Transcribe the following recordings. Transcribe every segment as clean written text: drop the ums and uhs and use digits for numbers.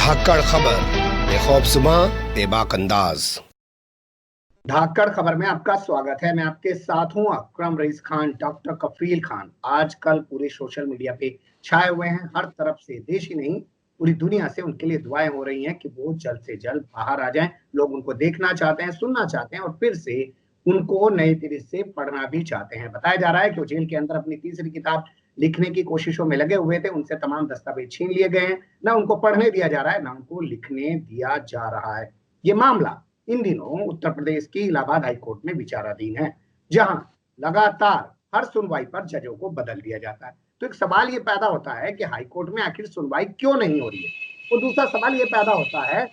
धाकड़ खबर, बेखौफजुमा बेबाक अंदाज। धाकड़ खबर में आपका स्वागत है। मैं आपके साथ हूं अकरम रईस खान, डॉक्टर कफील खान। आजकल पूरे सोशल मीडिया पे छाए हुए हैं। हर तरफ से, देश ही नहीं पूरी दुनिया से उनके लिए दुआएं हो रही हैं कि वो जल्द से जल्द बाहर आ जाएं। लोग उनको देखना चाहते हैं, सुनना चाहते हैं और फिर से उनको नए तरीके से पढ़ना भी चाहते हैं। बताया जा रहा है कि वो जेल के अंदर अपनी तीसरी किताब लिखने की कोशिशों में लगे हुए थे। उनसे तमाम दस्तावेज छीन लिए गए हैं। ना उनको पढ़ने दिया जा रहा है, ना उनको लिखने दिया जा रहा है। ये मामला इन दिनों उत्तर प्रदेश की इलाहाबाद हाईकोर्ट में विचाराधीन है, जहां लगातार हर सुनवाई पर जजों को बदल दिया जाता है। तो एक सवाल ये पैदा होता है कि हाईकोर्ट में आखिर सुनवाई क्यों नहीं हो रही है। और दूसरा सवाल ये पैदा होता है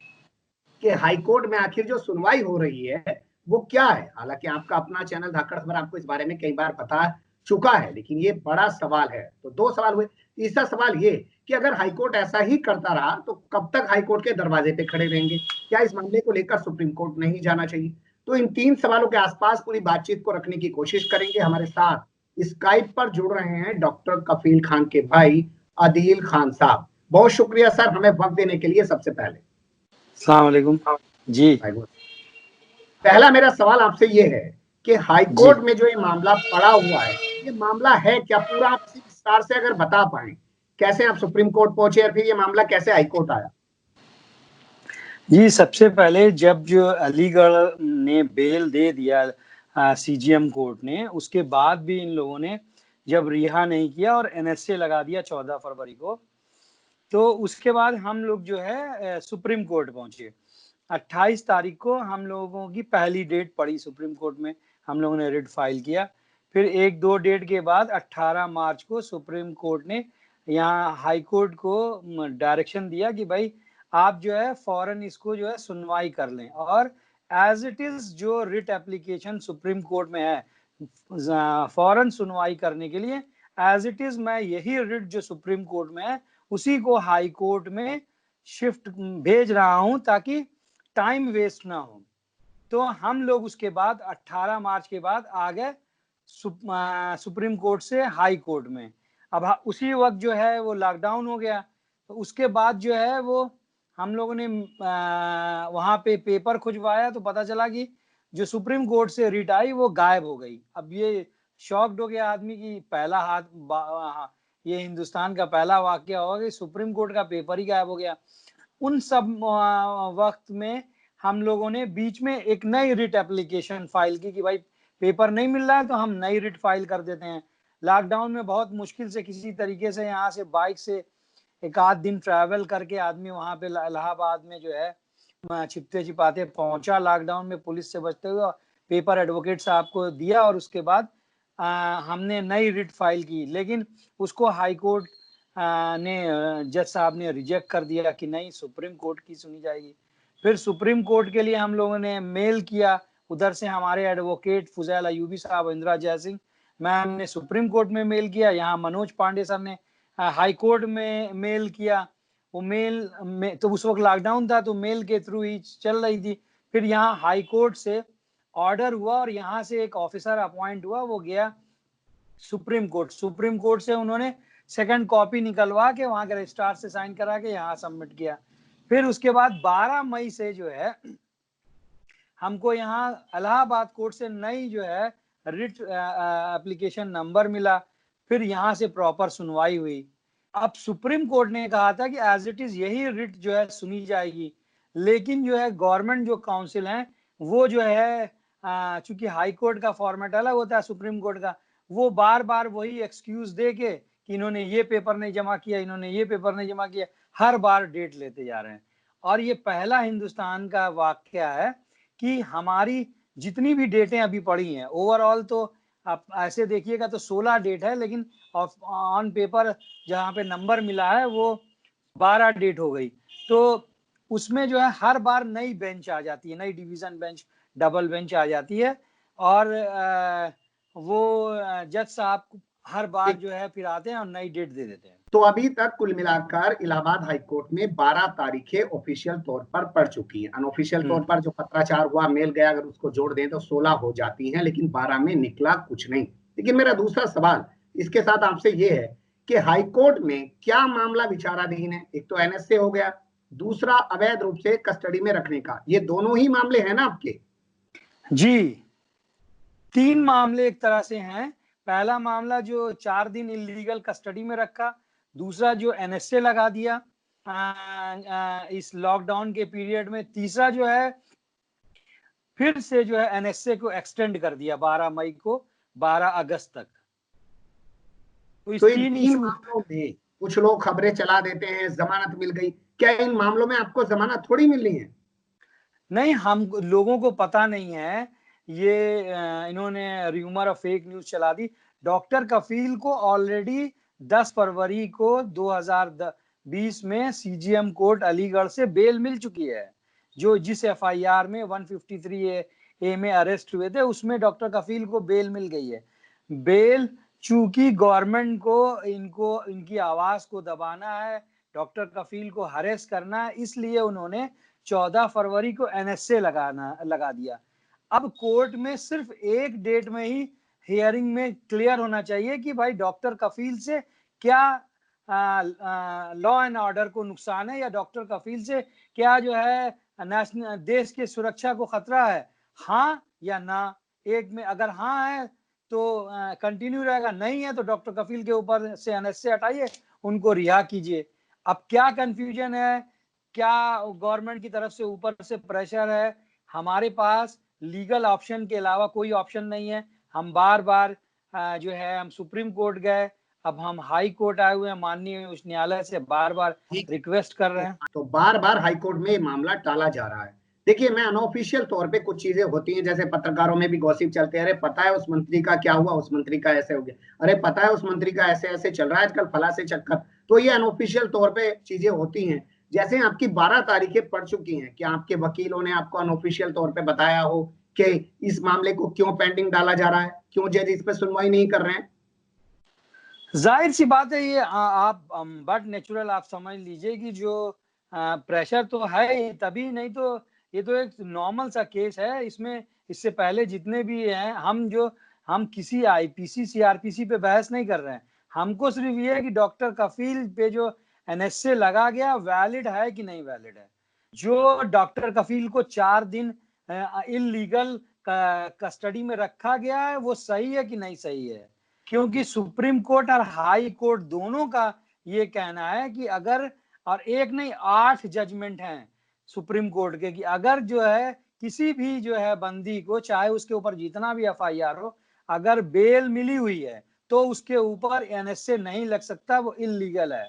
कि हाईकोर्ट में आखिर जो सुनवाई हो रही है वो क्या है। हालांकि आपका अपना चैनल धाकड़ खबर आपको इस बारे में कई बार बता चुका है, लेकिन ये बड़ा सवाल है। तो दो सवाल हुए। तीसरा सवाल ये कि अगर हाईकोर्ट ऐसा ही करता रहा तो कब तक हाईकोर्ट के दरवाजे पे खड़े रहेंगे। क्या इस मामले को लेकर सुप्रीम कोर्ट नहीं जाना चाहिए। तो इन तीन सवालों के आसपास पूरी बातचीत को रखने की कोशिश करेंगे। हमारे साथ स्काइप पर जुड़ रहे हैं डॉक्टर कफील खान के भाई आदिल खान साहब। बहुत शुक्रिया सर, हमें वक्त देने के लिए। सबसे पहले अस्सलाम वालेकुम जी। पहला मेरा सवाल आपसे ये है कि हाईकोर्ट में जो ये मामला पड़ा हुआ है, ये मामला है क्या? पूरा आप विस्तार से अगर बता पाए, कैसे आप सुप्रीम कोर्ट पहुंचे और फिर ये मामला कैसे हाईकोर्ट आया। जी, सबसे पहले जब जो अलीगढ़ ने बेल दे दिया सीजीएम कोर्ट ने, उसके बाद भी इन लोगों ने जब रिहा नहीं किया और एनएसए लगा दिया 14 फरवरी को, तो उसके बाद हम लोग जो है सुप्रीम कोर्ट पहुंचे। 28 तारीख को हम लोगों की पहली डेट पड़ी सुप्रीम कोर्ट में, हम लोगों ने रिट फाइल किया। फिर 1-2 डेट के बाद 18 मार्च को सुप्रीम कोर्ट ने यहाँ हाई कोर्ट को डायरेक्शन दिया कि भाई आप जो है फौरन इसको जो है सुनवाई कर लें। और एज इट इज जो रिट एप्लीकेशन सुप्रीम कोर्ट में है फौरन सुनवाई करने के लिए, एज इट इज मैं यही रिट जो सुप्रीम कोर्ट में है उसी को हाई कोर्ट में शिफ्ट भेज रहा हूं ताकि टाइम वेस्ट ना हो। तो हम लोग उसके बाद 18 मार्च के बाद आ गए सुप्रीम कोर्ट से हाई कोर्ट में। अब उसी वक्त जो है वो लॉकडाउन हो गया, तो उसके बाद जो है वो हम लोगों ने वहां पे पेपर खुजवाया तो पता चला कि जो सुप्रीम कोर्ट से रिट आई वो गायब हो गई। अब ये शॉक्ड हो गया आदमी की पहला ये हिंदुस्तान का पहला वाकया होगा कि सुप्रीम कोर्ट का पेपर ही गायब हो गया। उन सब वक्त में हम लोगों ने बीच में एक नई रिट एप्लीकेशन फाइल की कि भाई पेपर नहीं मिल रहा है तो हम नई रिट फाइल कर देते हैं। लॉकडाउन में बहुत मुश्किल से किसी तरीके से यहाँ से बाइक से एक आध दिन ट्रैवल करके आदमी वहां पे इलाहाबाद में जो है छिपते छिपाते पहुंचा, लॉकडाउन में पुलिस से बचते हुए पेपर एडवोकेट साहब को दिया और उसके बाद हमने नई रिट फाइल की। लेकिन उसको हाई कोर्ट ने जज साहब ने रिजेक्ट कर दिया कि नहीं सुप्रीम कोर्ट की सुनी जाएगी। फिर सुप्रीम कोर्ट के लिए हम लोगों ने मेल किया, उधर से हमारे एडवोकेट फुजैल अयूबी साहब, इंदिरा जयसिंह मैम ने सुप्रीम कोर्ट में मेल किया, यहाँ मनोज पांडे सर ने हाई कोर्ट में मेल किया। वो मेल में तो उस वक्त लॉकडाउन था तो मेल के थ्रू ही चल रही थी। फिर यहाँ हाई कोर्ट से ऑर्डर हुआ और यहाँ से एक ऑफिसर अपॉइंट हुआ, वो गया सुप्रीम कोर्ट। सुप्रीम कोर्ट से उन्होंने सेकंड कॉपी निकलवा के वहां के रजिस्ट्रार से साइन करा के यहाँ सबमिट किया। फिर उसके बाद 12 मई से जो है हमको यहाँ इलाहाबाद कोर्ट से नई जो है रिट एप्लीकेशन नंबर मिला। फिर यहाँ से प्रॉपर सुनवाई हुई। अब सुप्रीम कोर्ट ने कहा था कि एज इट इज यही रिट जो है सुनी जाएगी, लेकिन जो है गवर्नमेंट जो काउंसिल है वो जो है चूंकि हाई कोर्ट का फॉर्मेट अलग होता है सुप्रीम कोर्ट का, वो बार बार वही एक्सक्यूज दे के कि इन्होंने ये पेपर नहीं जमा किया, इन्होंने ये पेपर नहीं जमा किया, हर बार डेट लेते जा रहे हैं। और ये पहला हिंदुस्तान का वाकया है कि हमारी जितनी भी डेटें अभी पड़ी हैं, ओवरऑल तो आप ऐसे देखिएगा तो 16 डेट है, लेकिन ऑन पेपर जहाँ पे नंबर मिला है वो 12 डेट हो गई। तो उसमें जो है हर बार नई बेंच आ जाती है, नई डिवीजन बेंच, डबल बेंच आ जाती है और वो जज साहब हर बार जो है फिर आते हैं और नई डेट दे देते हैं। तो अभी तक कुल मिलाकर इलाहाबाद हाईकोर्ट में 12 तारीखें ऑफिशियल तौर पर पड़ चुकी है। अनऑफिशियल तौर पर जो पत्राचार हुआ, मेल गया, अगर उसको जोड़ दें तो 16 हो जाती हैं, लेकिन 12 में निकला कुछ नहीं। लेकिन मेरा दूसरा सवाल इसके साथ आपसे ये है कि हाईकोर्ट में क्या मामला विचाराधीन है। एक तो एनएसए हो गया, दूसरा अवैध रूप से कस्टडी में रखने का। ये दोनों ही मामले हैं ना आपके? जी, 3 मामले एक तरह से हैं। पहला मामला जो 4 दिन इल्लीगल कस्टडी में रखा, दूसरा जो एनएसए लगा दिया इस लॉकडाउन के पीरियड में, तीसरा जो है फिर से जो है एनएसए को एक्सटेंड कर दिया 12 मई को 12 अगस्त तक। तो इस तो इन 3 तीन इशू मामलों में कुछ लोग खबरें चला देते हैं जमानत मिल गई, क्या इन मामलों में आपको जमानत थोड़ी मिलनी है? नहीं, हम लोगों को पता नहीं है। ये इन्होंने र्यूमर और फेक न्यूज़ चला दी। डॉक्टर कफील को ऑलरेडी 10 फरवरी को 2020 में सीजीएम कोर्ट अलीगढ़ से बेल मिल चुकी है। जो जिस एफआईआर में 153 ए में अरेस्ट हुए थे, उसमें डॉक्टर कफील को बेल मिल गई है। बेल चूंकि गवर्नमेंट को इनकी आवाज को दबाना है, डॉक्टर कफील को हरेस करना है, इसलिए उन्होंने 14 फरवरी को एनएसए लगा दिया। अब कोर्ट में सिर्फ एक डेट में ही हियरिंग में क्लियर होना चाहिए कि भाई डॉक्टर कफील से क्या लॉ एंड ऑर्डर को नुकसान है, या डॉक्टर कफील से क्या जो है नेशनल देश की सुरक्षा को खतरा है, हाँ या ना। एक में अगर हाँ है तो कंटिन्यू रहेगा, नहीं है तो डॉक्टर कफील के ऊपर से एनएसए हटाइए, उनको रिहा कीजिए। अब क्या कंफ्यूजन है, क्या गवर्नमेंट की तरफ से ऊपर से प्रेशर है? हमारे पास लीगल ऑप्शन के अलावा कोई ऑप्शन नहीं है। हम बार बार जो है हम सुप्रीम कोर्ट गए, अब हम हाई कोर्ट आए हुए हैं, माननीय उच्च न्यायालय से बार बार रिक्वेस्ट कर रहे हैं। तो बार बार हाईकोर्ट में ये मामला टाला जा रहा है। देखिए, मैं अनऑफिशियल तौर पे कुछ चीजें होती हैं, जैसे पत्रकारों में भी गॉसिप चलते हैं, अरे पता है उस मंत्री का क्या हुआ, उस मंत्री का ऐसे हो गया, अरे पता है उस मंत्री का ऐसे ऐसे चल रहा है आजकल फला से चक्कर। तो ये अनऑफिशियल तौर पे चीजें होती हैं। जैसे आपकी 12 तारीखें पड़ चुकी हैं, क्या आपके वकीलों ने आपको अनऑफिशियल तौर पे बताया हो कि इस मामले को क्यों पेंडिंग डाला जा रहा है, क्यों जज इस पे सुनवाई नहीं कर रहे हैं? जाहिर सी बात है, ये आप बट नेचुरल आप समझ लीजिए कि जो प्रेशर तो है ही, तभी नहीं तो ये तो एक नॉर्मल सा केस है। इसमें इससे पहले जितने भी हैं, हम किसी आईपीसी सीआरपीसी पे बहस नहीं कर रहे हैं। हमको सिर्फ ये है कि डॉक्टर कफील पे जो एनएसए लगा गया वैलिड है कि नहीं वैलिड है। जो डॉक्टर कफील को 4 दिन इलीगल कस्टडी में रखा गया है, वो सही है कि नहीं सही है? क्योंकि सुप्रीम कोर्ट और हाई कोर्ट दोनों का ये कहना है कि अगर, और एक नहीं 8 जजमेंट हैं सुप्रीम कोर्ट के, कि अगर जो है किसी भी जो है बंदी को, चाहे उसके ऊपर जितना भी एफआईआर हो, अगर बेल मिली हुई है तो उसके ऊपर एनएसए नहीं लग सकता, वो इलीगल है,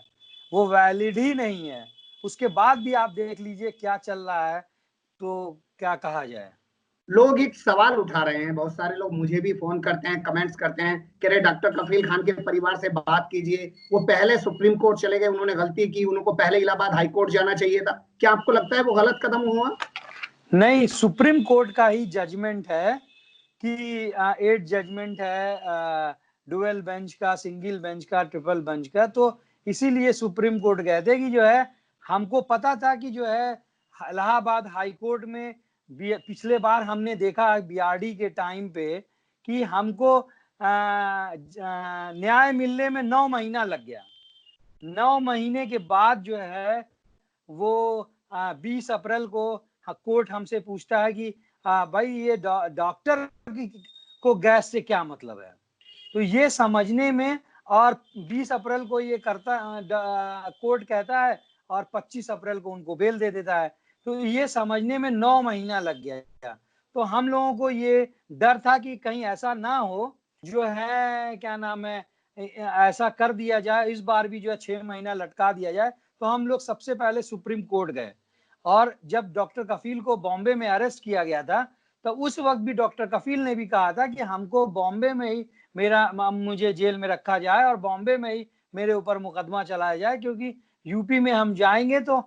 वो वैलिड ही नहीं है। उसके बाद भी आप देख लीजिए क्या चल रहा है, तो क्या कहा जाए। लोग एक सवाल उठा रहे हैं, बहुत सारे लोग मुझे भी फोन करते हैं, कमेंट्स करते हैं कि अरे डॉक्टर कफील खान के परिवार से बात कीजिए, वो पहले सुप्रीम कोर्ट चले गए, उन्होंने गलती की, उनको पहले इलाहाबाद हाई कोर्ट जाना चाहिए था। क्या आपको लगता है वो गलत कदम हुआ? नहीं, सुप्रीम कोर्ट का ही जजमेंट है कि 8 जजमेंट है, डुअल बेंच का, सिंगल बेंच का, ट्रिपल बेंच का। तो इसीलिए सुप्रीम कोर्ट गए थे कि जो है हमको पता था कि जो है इलाहाबाद हाई कोर्ट में पिछले बार हमने देखा बीआरडी के टाइम पे कि हमको न्याय मिलने में 9 महीना लग गया। 9 महीने के बाद जो है वो 20 अप्रैल को कोर्ट हमसे पूछता है कि भाई ये डॉक्टर को गैस से क्या मतलब है। तो ये समझने में, और 20 अप्रैल को ये करता कोर्ट कहता है और 25 अप्रैल को उनको बेल दे देता है। तो ये समझने में 9 महीना लग गया। तो हम लोगों को ये डर था कि कहीं ऐसा ना हो, जो है क्या नाम है, ऐसा कर दिया जाए, इस बार भी जो है 6 महीना लटका दिया जाए। तो हम लोग सबसे पहले सुप्रीम कोर्ट गए, और जब डॉक्टर कफील को बॉम्बे में अरेस्ट किया गया था, तो उस वक्त भी डॉक्टर कफील ने भी कहा था कि हमको बॉम्बे में ही मुझे जेल में रखा जाए और बॉम्बे में ही मेरे ऊपर मुकदमा चलाया जाए, क्योंकि यूपी में हम जाएंगे तो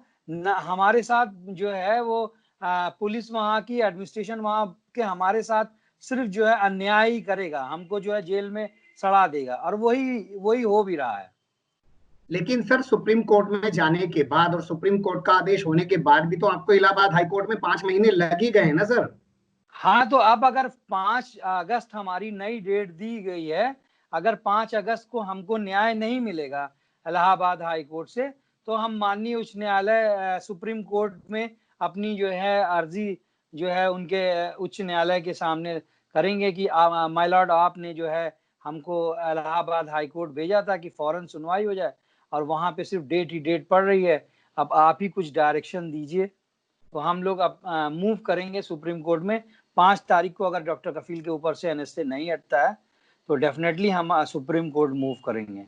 हमारे साथ जो है वो पुलिस वहाँ की एडमिनिस्ट्रेशन वहाँ के हमारे साथ सिर्फ जो है अन्याय ही करेगा, हमको जो है जेल में सड़ा देगा, और वही हो भी रहा है। लेकिन सर, सुप्रीम कोर्ट में जाने के बाद और सुप्रीम कोर्ट का आदेश होने के बाद भी तो आपको इलाहाबाद हाई कोर्ट में 5 महीने लग ही गए ना सर? हाँ, तो अब अगर 5 अगस्त हमारी नई डेट दी गई है, अगर 5 अगस्त को हमको न्याय नहीं मिलेगा इलाहाबाद हाई कोर्ट से, तो हम माननीय उच्च न्यायालय सुप्रीम कोर्ट में अपनी जो है अर्जी जो है उनके उच्च न्यायालय के सामने करेंगे कि माय लॉर्ड आपने जो है हमको इलाहाबाद हाई कोर्ट भेजा था कि फौरन सुनवाई हो जाए और वहाँ पे सिर्फ डेट ही डेट पड़ रही है, अब आप ही कुछ डायरेक्शन दीजिए। तो हम लोग अब मूव करेंगे सुप्रीम कोर्ट में 5 तारीख को। अगर डॉक्टर कफील के ऊपर से एनएसए नहीं हटता है तो डेफिनेटली हम सुप्रीम कोर्ट मूव करेंगे।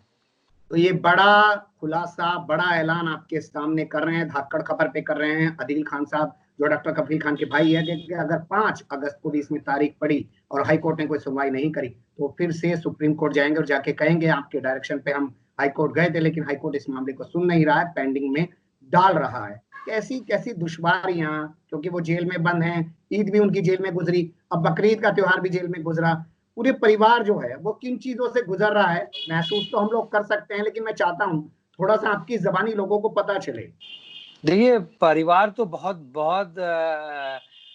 तो ये बड़ा खुलासा, बड़ा ऐलान आपके सामने कर रहे हैं, धाकड़ खबर पे कर रहे हैं आदिल खान साहब, जो डॉक्टर कफील खान के भाई है, कि अगर 5 अगस्त को भी इसमें तारीख पड़ी और हाई कोर्ट ने कोई सुनवाई नहीं करी तो फिर से सुप्रीम कोर्ट जाएंगे और जाके कहेंगे आपके डायरेक्शन पे हम हाई कोर्ट गए थे, लेकिन हाई कोर्ट इस मामले को सुन नहीं रहा है, पेंडिंग में डाल रहा है। कैसी कैसी दुश्वारियां, क्योंकि वो जेल में बंद हैं, ईद भी उनकी जेल में गुजरी, अब बकरीद का त्योहार भी जेल में गुजरा, पूरे परिवार जो है वो किन चीजों से गुजर रहा है महसूस तो हम लोग कर सकते हैं, लेकिन मैं चाहता हूं थोड़ा सा आपकी जबानी लोगों को पता चले। देखिए, परिवार तो बहुत बहुत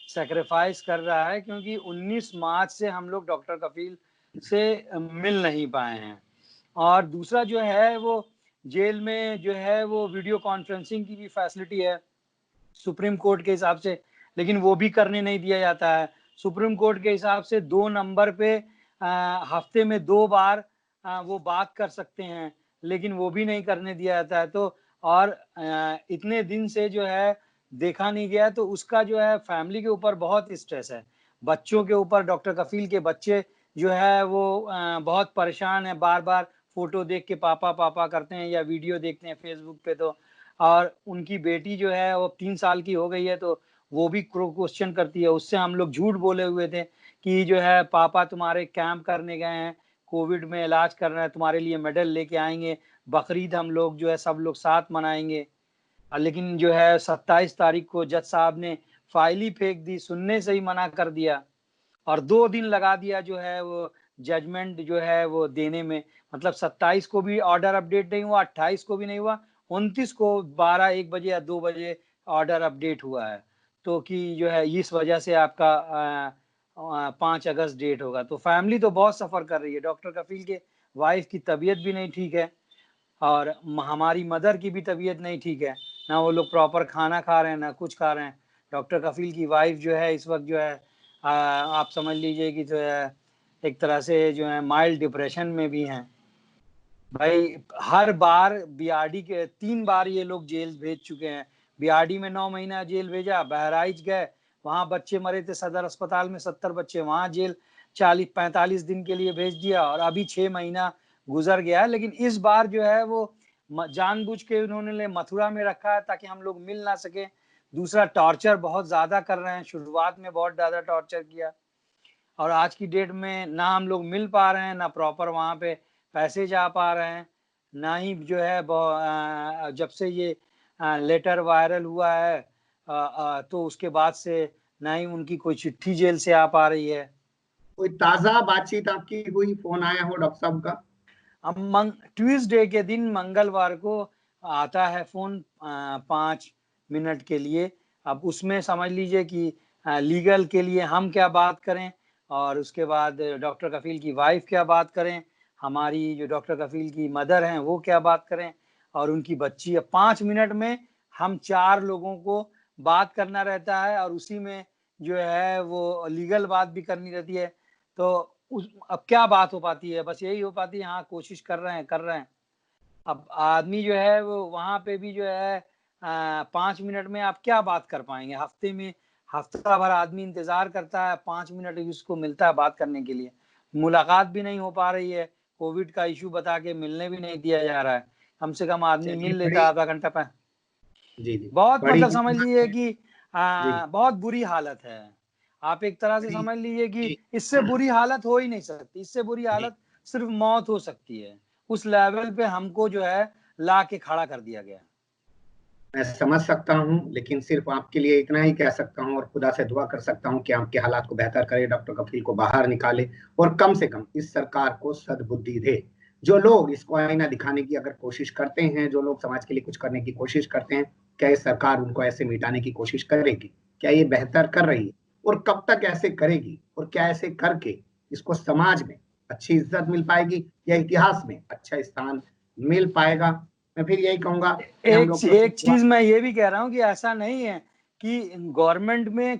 सेक्रीफाइस कर रहा है, क्योंकि 19 मार्च से हम लोग डॉक्टर कफील से मिल नहीं पाए हैं। और दूसरा जो है वो जेल में जो है वो वीडियो कॉन्फ्रेंसिंग की भी फैसिलिटी है सुप्रीम कोर्ट के हिसाब से, लेकिन वो भी करने नहीं दिया जाता है। सुप्रीम कोर्ट के हिसाब से 2 नंबर पे हफ्ते में 2 बार वो बात कर सकते हैं, लेकिन वो भी नहीं करने दिया जाता है। तो और इतने दिन से जो है देखा नहीं गया, तो उसका जो है फैमिली के ऊपर बहुत स्ट्रेस है। बच्चों के ऊपर, डॉक्टर कफील के बच्चे जो है वो बहुत परेशान है, बार बार फोटो देख के पापा पापा करते हैं या वीडियो देखते हैं फेसबुक पे। तो और उनकी बेटी जो है वो 3 साल की हो गई है, तो वो भी क्वेश्चन करती है। उससे हम लोग झूठ बोले हुए थे कि जो है पापा तुम्हारे कैंप करने गए हैं, कोविड में इलाज कर रहे हैं, तुम्हारे लिए मेडल लेके आएंगे, बकरीद हम लोग जो है सब लोग साथ मनाएंगे। लेकिन जो है 27 तारीख को जज साहब ने फाइल ही फेंक दी, सुनने से ही मना कर दिया और 2 दिन लगा दिया जो है वो जजमेंट जो है वो देने में। मतलब 27 को भी ऑर्डर अपडेट नहीं हुआ, 28 को भी नहीं हुआ, 29 को 12-1 बजे या 2 बजे ऑर्डर अपडेट हुआ है। तो कि जो है इस वजह से आपका 5 अगस्त डेट होगा। तो फैमिली तो बहुत सफ़र कर रही है। डॉक्टर कफील के वाइफ की तबीयत भी नहीं ठीक है और हमारी मदर की भी तबीयत नहीं ठीक है, ना वो लोग प्रॉपर खाना खा रहे हैं ना कुछ खा रहे हैं। डॉक्टर कफील की वाइफ जो है इस वक्त जो है आप समझ लीजिए कि जो है एक तरह से जो है माइल्ड डिप्रेशन में भी हैं। भाई हर बार बीआरडी के 3 बार ये लोग जेल भेज चुके हैं। बीआरडी में 9 महीना जेल भेजा, बहराइच गए, वहां बच्चे मरे थे सदर अस्पताल में 70 बच्चे, वहां जेल 40-45 दिन के लिए भेज दिया और अभी 6 महीना गुजर गया है। लेकिन इस बार जो है वो जानबूझ के उन्होंने मथुरा में रखा है ताकि हम लोग मिल ना सके। दूसरा, टॉर्चर बहुत ज्यादा कर रहे हैं, शुरुआत में बहुत ज्यादा टॉर्चर किया और आज की डेट में ना हम लोग मिल पा रहे हैं, ना प्रॉपर वहाँ पे पैसे जा पा रहे हैं, ना ही जो है जब से ये लेटर वायरल हुआ है तो उसके बाद से ना ही उनकी कोई चिट्ठी जेल से आ पा रही है। कोई ताजा बातचीत आपकी हुई, फोन आया हो डॉक्टर साहब का? अब ट्यूसडे के दिन मंगलवार को आता है फोन 5 मिनट के लिए। अब उसमें समझ लीजिए कि लीगल के लिए हम क्या बात करें और उसके बाद डॉक्टर कफील की वाइफ क्या बात करें, हमारी जो डॉक्टर कफील की मदर हैं वो क्या बात करें और उनकी बच्ची। अब 5 मिनट में हम 4 लोगों को बात करना रहता है और उसी में जो है वो लीगल बात भी करनी रहती है। तो अब क्या बात हो पाती है, बस यही हो पाती है, हाँ कोशिश कर रहे हैं। अब आदमी जो है वो वहां पे भी जो है 5 मिनट में आप क्या बात कर पाएंगे। हफ्ते में हफ्ता भर आदमी इंतजार करता है, 5 मिनट उसको मिलता है बात करने के लिए। मुलाकात भी नहीं हो पा रही है, कोविड का इशू बता के मिलने भी नहीं दिया जा रहा है। कम से कम आदमी चलिए, मिल लेता बड़ी आधा घंटा पे। जी जी, बहुत बड़ी मतलब समझ लीजिए कि जी जी बहुत बुरी हालत है। आप एक तरह से बड़ी समझ लीजिए कि जी इससे बुरी हालत हो ही नहीं सकती, इससे बुरी जी, हालत सिर्फ मौत हो सकती है। उस लेवल पे हमको जो है ला के खड़ा कर दिया गया। मैं समझ सकता हूं, लेकिन सिर्फ आपके लिए इतना ही कह सकता हूं और खुदा से दुआ कर सकता हूं कि आपके हालात को बेहतर करे, डॉक्टर कफील को बाहर निकाले और कम से कम इस सरकार को सद्बुद्धि दे। जो लोग इसको आईना दिखाने की अगर कोशिश करते हैं, जो लोग समाज के लिए कुछ करने की कोशिश करते हैं, क्या ये सरकार उनको ऐसे मिटाने की कोशिश करेगी? क्या ये बेहतर कर रही है? और कब तक ऐसे करेगी? और क्या ऐसे करके इसको समाज में अच्छी इज्जत मिल पाएगी या इतिहास में अच्छा स्थान मिल पाएगा? मैं फिर यही कहूंगा कि हम लोग एक चीज मैं ये भी कह रहा हूँ कि ऐसा नहीं है कि गवर्नमेंट में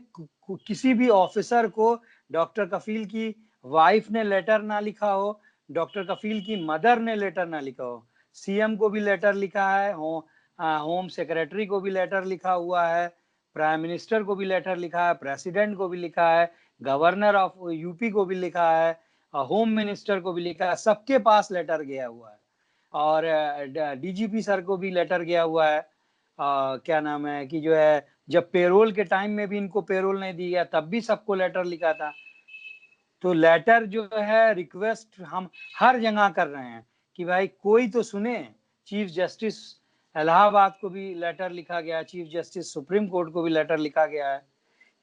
किसी भी ऑफिसर को डॉक्टर कफील की वाइफ ने लेटर ना लिखा हो, डॉक्टर कफील की मदर ने लेटर ना लिखा हो। सीएम को भी लेटर लिखा है, होम सेक्रेटरी को भी लेटर लिखा हुआ है, प्राइम मिनिस्टर को भी लेटर लिखा है, प्रेसिडेंट को भी लिखा है, गवर्नर ऑफ यूपी को भी लिखा है, होम मिनिस्टर को भी लिखा है, सबके पास लेटर गया हुआ है। और डीजीपी सर को भी लेटर गया हुआ है। क्या नाम है कि जो है जब पेरोल के टाइम में भी इनको पेरोल नहीं दी गया तब भी सबको लेटर लिखा था। तो लेटर जो है रिक्वेस्ट हम हर जगह कर रहे हैं कि भाई कोई तो सुने। चीफ जस्टिस इलाहाबाद को भी लेटर लिखा गया, चीफ जस्टिस सुप्रीम कोर्ट को भी लेटर लिखा गया है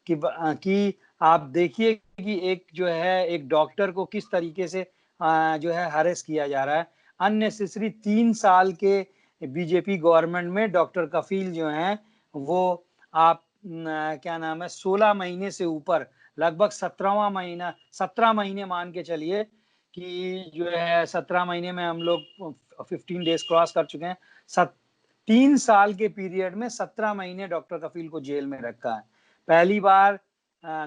कि आप देखिए कि एक जो है एक डॉक्टर को किस तरीके से जो है हरेस किया जा रहा है। अननेसेसरी 3 साल के बीजेपी गवर्नमेंट में डॉक्टर कफील जो हैं वो आप क्या नाम है 16 महीने से ऊपर लगभग 17वां महीना 17 महीने मान के चलिए कि जो है 17 महीने में हम लोग 15 डेज क्रॉस कर चुके हैं। 3 साल के पीरियड में 17 महीने डॉक्टर कफील को जेल में रखा है। पहली बार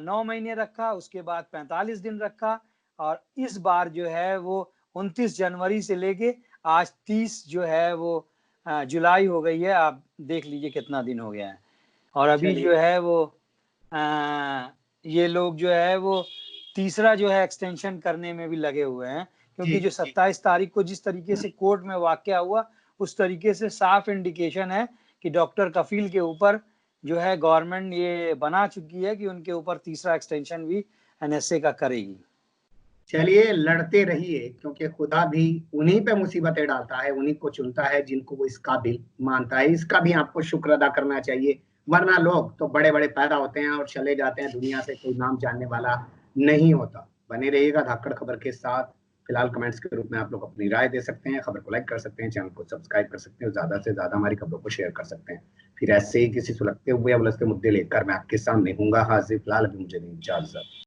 9 महीने रखा, उसके बाद 45 दिन रखा, और इस बार जो है वो 29 जनवरी से लेके आज 30 जो है वो जुलाई हो गई है। आप देख लीजिए कितना दिन हो गया है। और अभी जो है वो ये लोग जो है वो तीसरा जो है एक्सटेंशन करने में भी लगे हुए हैं, क्योंकि जो 27 तारीख को जिस तरीके से कोर्ट में वाकया हुआ उस तरीके से साफ इंडिकेशन है कि डॉक्टर कफील के ऊपर जो है गवर्नमेंट ये बना चुकी है कि उनके ऊपर तीसरा एक्सटेंशन भी एनएसए का करेगी। चलिए लड़ते रहिए, क्योंकि खुदा भी उन्हीं पे मुसीबतें डालता है, उन्हीं को चुनता है जिनको वो इस काबिल मानता है। इसका भी आपको शुक्र अदा करना चाहिए, वरना लोग तो बड़े बड़े पैदा होते हैं और चले जाते हैं, दुनिया से कोई नाम जानने वाला नहीं होता। बने रहिएगा धाकड़ खबर के साथ। फिलहाल कमेंट्स के रूप में आप लोग अपनी राय दे सकते हैं, खबर को लाइक कर सकते हैं, चैनल को सब्सक्राइब कर सकते हैं, ज्यादा से ज्यादा हमारी खबरों को शेयर कर सकते हैं। फिर ऐसे ही किसी सुलगते हुए या उलझते मुद्दे लेकर मैं आपके सामने हूँ हाजिर। फिलहाल अभी मुझे नहीं इजाजत।